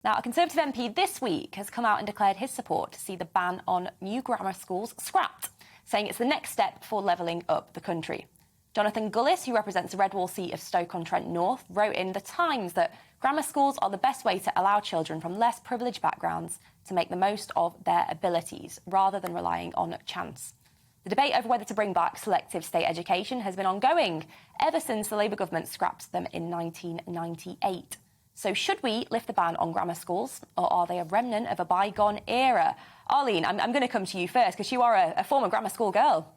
Now, a Conservative MP this week has come out and declared his support to see the ban on new grammar schools scrapped, saying it's the next step for levelling up the country. Jonathan Gullis, who represents the Redwall seat of Stoke-on-Trent North, wrote in The Times that grammar schools are the best way to allow children from less privileged backgrounds to make the most of their abilities, rather than relying on chance. The debate over whether to bring back selective state education has been ongoing ever since the Labour government scrapped them in 1998. So should we lift the ban on grammar schools, or are they a remnant of a bygone era? Arlene, I'm going to come to you first, because you are a former grammar school girl.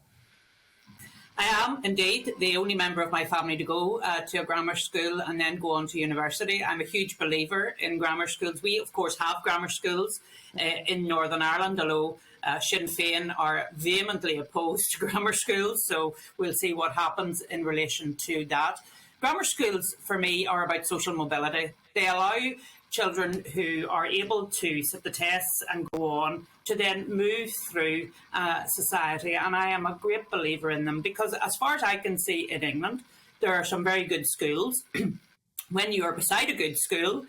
I am indeed the only member of my family to go to a grammar school and then go on to university. I'm a huge believer in grammar schools. We, of course, have grammar schools in Northern Ireland, although Sinn Féin are vehemently opposed to grammar schools. So we'll see what happens in relation to that. Grammar schools, for me, are about social mobility. They allow children who are able to sit the tests and go on to then move through society. And I am a great believer in them because, as far as I can see in England, there are some very good schools. When you are beside a good school,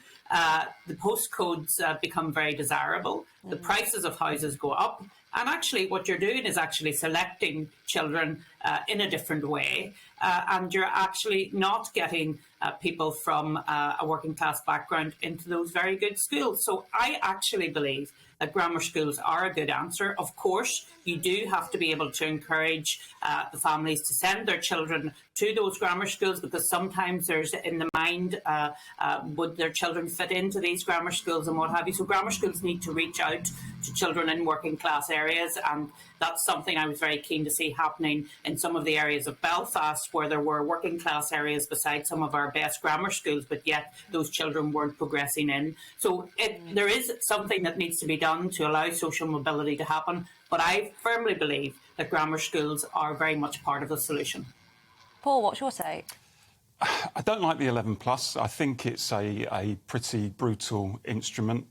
the postcodes become very desirable. The prices of houses go up. And actually what you're doing is actually selecting children in a different way. And you're actually not getting people from a working class background into those very good schools. So I actually believe that grammar schools are a good answer. Of course, you do have to be able to encourage the families to send their children to those grammar schools, because sometimes there's in the mind, would their children fit into these grammar schools and what have you. So grammar schools need to reach out to children in working class areas, and that's something I was very keen to see happening in some of the areas of Belfast where there were working class areas beside some of our best grammar schools, but yet those children weren't progressing in. So there is something that needs to be done to allow social mobility to happen, but I firmly believe that grammar schools are very much part of the solution. Paul, what's your take? I don't like the 11 plus. I think it's a pretty brutal instrument,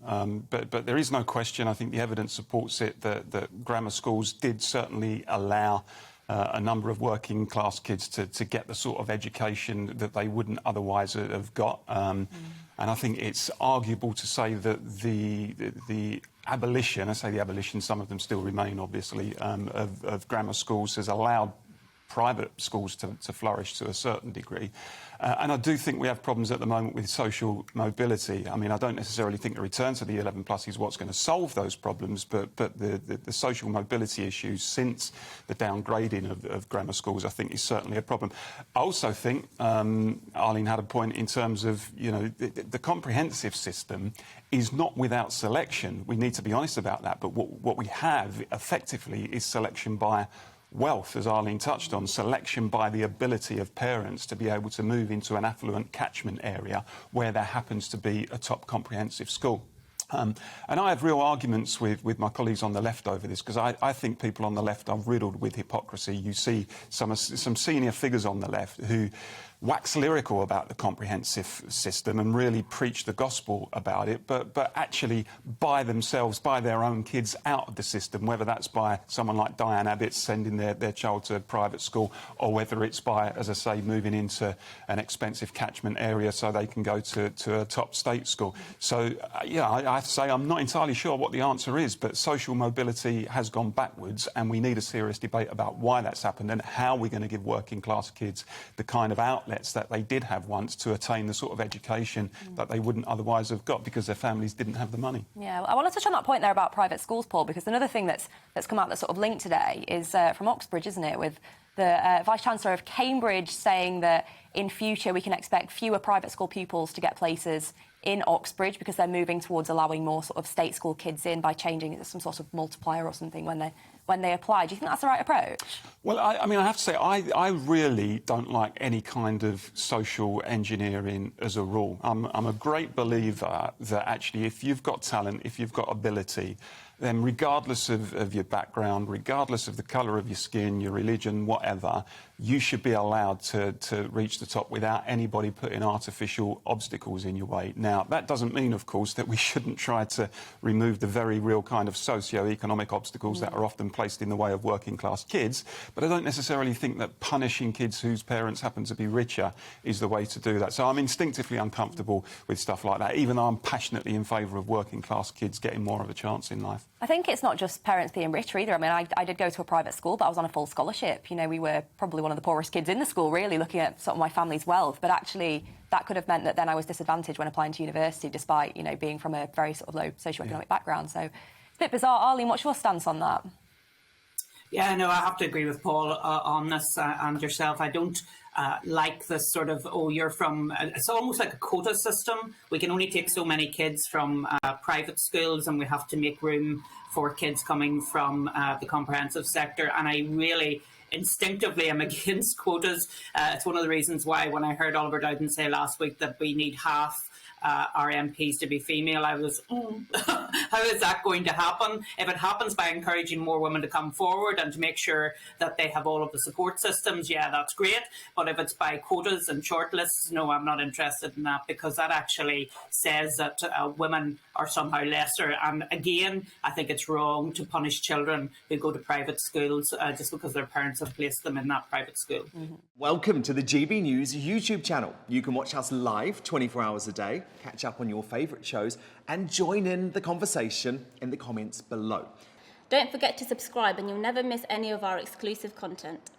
but there is no question. I think the evidence supports it that grammar schools did certainly allow a number of working class kids to get the sort of education that they wouldn't otherwise have got. And I think it's arguable to say that the abolition, I say the abolition, some of them still remain obviously, of grammar schools has allowed private schools to flourish to a certain degree. And I do think we have problems at the moment with social mobility. I mean, I don't necessarily think the return to the 11 plus is what's going to solve those problems, but the social mobility issues since the downgrading of grammar schools, I think, is certainly a problem. I also think, Arlene had a point in terms of, you know, the comprehensive system is not without selection. We need to be honest about that. But what we have effectively is selection by wealth, as Arlene touched on, selection by the ability of parents to be able to move into an affluent catchment area where there happens to be a top comprehensive school. And I have real arguments with my colleagues on the left over this, because I think people on the left are riddled with hypocrisy. You see some senior figures on the left who wax lyrical about the comprehensive system and really preach the gospel about it, but actually buy themselves, buy their own kids out of the system, whether that's by someone like Diane Abbott sending their child to a private school, or whether it's by, as I say, moving into an expensive catchment area so they can go to a top state school. So, yeah, I have to say I'm not entirely sure what the answer is, but social mobility has gone backwards, and we need a serious debate about why that's happened and how we're going to give working class kids the kind of outlet that they did have once to attain the sort of education that they wouldn't otherwise have got because their families didn't have the money. Yeah, well, I want to touch on that point there about private schools, Paul, because another thing that's come out that's sort of linked today is from Oxbridge, isn't it, with the Vice-Chancellor of Cambridge saying that in future we can expect fewer private school pupils to get places in Oxbridge because they're moving towards allowing more sort of state school kids in by changing some sort of multiplier or something when they apply. Do you think that's the right approach? Well, I mean, I have to say, I really don't like any kind of social engineering as a rule. I'm a great believer that actually if you've got talent, if you've got ability, then regardless of your background, regardless of the colour of your skin, your religion, whatever, you should be allowed to reach the top without anybody putting artificial obstacles in your way. Now, that doesn't mean, of course, that we shouldn't try to remove the very real kind of socio-economic obstacles that are often placed in the way of working class kids, but I don't necessarily think that punishing kids whose parents happen to be richer is the way to do that. So I'm instinctively uncomfortable with stuff like that, even though I'm passionately in favour of working class kids getting more of a chance in life. I think it's not just parents being richer either. I mean, I did go to a private school, but I was on a full scholarship. You know, we were probably one of the poorest kids in the school, really, looking at sort of my family's wealth. But actually, that could have meant that then I was disadvantaged when applying to university, despite, you know, being from a very sort of low socioeconomic background. So it's a bit bizarre. Arlene, what's your stance on that? Yeah, no, I have to agree with Paul on this and yourself. I don't like this sort of, oh, you're from, it's almost like a quota system. We can only take so many kids from private schools and we have to make room for kids coming from the comprehensive sector. And I really instinctively am against quotas. It's one of the reasons why when I heard Oliver Dowden say last week that we need half our MPs to be female, I was, how is that going to happen? If it happens by encouraging more women to come forward and to make sure that they have all of the support systems, yeah, that's great. But if it's by quotas and shortlists, no, I'm not interested in that, because that actually says that women are somehow lesser. And again, I think it's wrong to punish children who go to private schools just because their parents have placed them in that private school. Mm-hmm. Welcome to the GB News YouTube channel. You can watch us live 24 hours a day, catch up on your favourite shows and join in the conversation in the comments below. Don't forget to subscribe and you'll never miss any of our exclusive content.